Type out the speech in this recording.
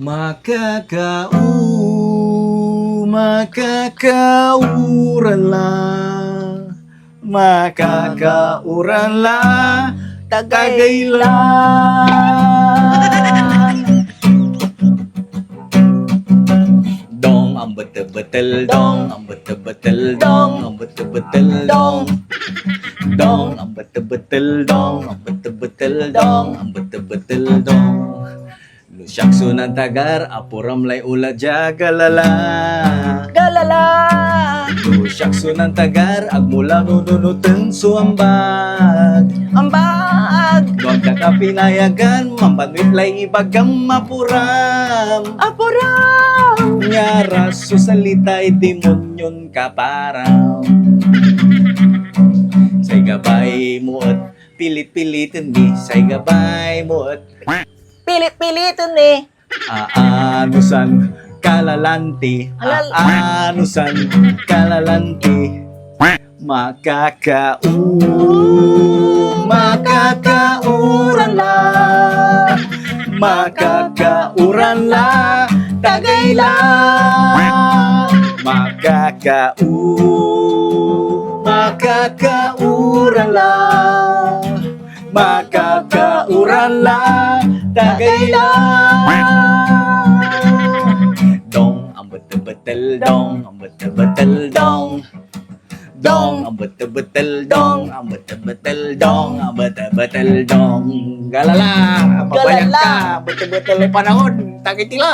Makakauran lang, makakauran lang, tagaylan. Dong, ang betul-betul dong, ang betul-betul dong, ang betul-betul dong. Dong, ang betul-betul dong, ang betul-betul dong, ang betul-betul dong. Lusyak sunan tagar, apuram lay ula jagalala. Galala. Lusyak sunan tagar, agmula nununutin suambag. Ambag. Huwag ka kapinayagan, mambanwit lay ibagam mapuram. Apuram. Nyara susalita'y demonyon ka parang. Say gabay mo at pilit-pilitin mi, say gabay mo at Pilit-pilitin eh. aanusan kalalanti, aanusan kalalanti. Makakauran la, makakauran la, tagaylan. Makakauran la, makakauran la, tagaylan. Dong, ang betul-betul dong, ang betul-betul dong. Dong, ang betul-betul dong, ang betul-betul dong, ang betul-betul dong. Galala, pabayag ka, betul-betul panahon, tagitila.